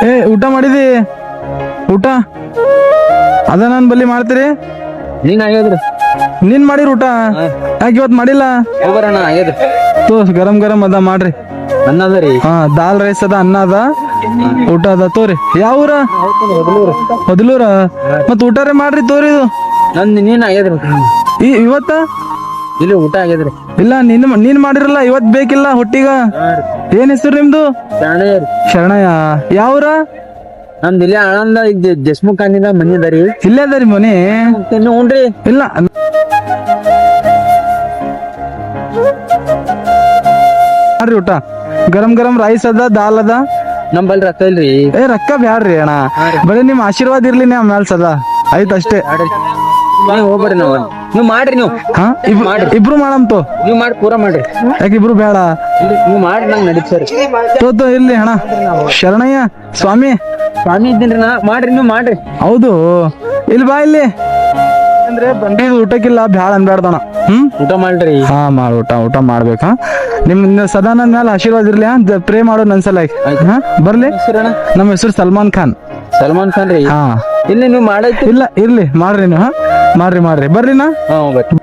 ಏ ಊಟ ಮಾಡಿದಿ? ಊಟ ಅದ ನಾನು ಬಲ್ಲಿ ಮಾಡ್ತೀರಿ. ನೀನ್ ಆಗ್ಯದ್ರಿ ನೀನ್ ಮಾಡಿರಿ ಊಟ? ಯಾಕೆ ಇವತ್ತು ಮಾಡಿಲ್ಲ? ಹೋಗ್ಬರೋಣ ಆಗ್ಯದ್ರಿ. ತೋ ಗರಂ ಗರಂ ಅದ ಮಾಡ್ರಿ. ಅನ್ನ ಅದ ರೀ. ಹಾ ದಾಲ್ ರೈಸ್ ಅದ, ಅನ್ನ ಅದ, ಊಟ ಅದ. ತೋರಿ ಯಾವ ಊರ? ಹೊದಲೂರ. ಮತ್ ಊಟರೇ ಮಾಡ್ರಿ ತೋರಿ. ಇದು ನಂದ್ ನೀನ್ ಆಗ್ಯದ್ರಿ. ಇವತ್ತ ಇಲ್ಲಿ ಊಟ ಆಗ್ಯದ್ರಿ. ಇಲ್ಲ ನೀನ್ ಮಾಡಿರಲ್ಲ ಇವತ್ ಬೇಕಿಲ್ಲ ಹೊಟ್ಟಿಗ. ಏನ್ ಹೆಸರು ನಿಮ್ದು? ಶರಣಯ್ಯ. ಯಾವ್ರ? ನಮ್ದು ಇಲ್ಲಿ ಆಳಂದ ದೇಶಮುಖ್ ಕಾನಿಂದ ಮನಿ ಅದ ರೀ. ಇಲ್ಲೇ ಅದ ರೀ ಮನಿ. ಹ್ಞೂನ್ರಿ. ಇಲ್ಲ ಮಾಡ್ರಿ ಊಟ. ಗರಂ ಗರಂ ರೈಸ್ ಅದ, ದಾಲ್ ಅದ. ನಮ್ಮಲ್ಲಿ ರೊಕ್ಕ ಇಲ್ರಿ. ಏ ರೊಕ್ಕ ಬ್ಯಾಡ್ರಿ ಅಣ್ಣ, ಬರೀ ನಿಮ್ ಆಶೀರ್ವಾದ ಇರ್ಲಿ ನಮ್ ಮ್ಯಾಲ್ ಸದಾ. ಆಯ್ತು ಅಷ್ಟೇ. ನೀವು ಹೋಗ್ಬರ್ರಿ. ನೀವು ಮಾಡ್ರಿ. ನೀವು ಹಾ ಇಬ್ರು ಮಾಡಂತು. ನೀವು ಮಾಡಿ ಪೂರ ಮಾಡ್ರಿ. ಯಾಕೆ ಇಬ್ರು ಬೇಡ? ನೀವು ಮಾಡಿ ನಂಗೆ ನಡೀತಾರೆ. ತೋತು ಇರ್ಲಿ ಅಣ್ಣ. ಶರಣಯ್ಯ ಸ್ವಾಮಿ. ಸ್ವಾಮಿ ಇದ್ದೀನ್ರಿ ನಾ. ಮಾಡ್ರಿ ನೀವು ಮಾಡ್ರಿ. ಹೌದು. ಇಲ್ಲಿ ಬಾ ಇಲ್ಲಿ. ಅಂದ್ರೆ ಬಂದಿದ್ ಊಟಕ್ಕಿಲ್ಲ ಬ್ಯಾಡ ಅನ್ಬ್ಯಾಡ್ದಣ. ಊಟ ಮಾಡ್ರಿ. ಹಾ ಮಾಡ್ ಊಟ ಮಾಡ್ಬೇಕಾ? ನಿಮ್ ಸದಾ ನನ್ ಮೇಲೆ ಆಶೀರ್ವಾದ ಇರ್ಲಿ. ಪ್ರೇ ಮಾಡೋ ನನ್ಸಲ. ಹಾ ಬರ್ಲಿ. ನಮ್ಮ ಹೆಸರು ಸಲ್ಮಾನ್ ಖಾನ್. ಸಲ್ಮಾನ್ ಖಾನ್ ರೀ. ಹಾ ಇಲ್ಲಿ ನೀವು ಮಾಡೈತಿ. ಇಲ್ಲ ಇರ್ಲಿ ಮಾಡ್ರಿ ನೀವು. ಹಾ ಮಾಡ್ರಿ ಬರ್ರಿನಾ. ಹಾ ಹೋಗ್ಬೇಕು.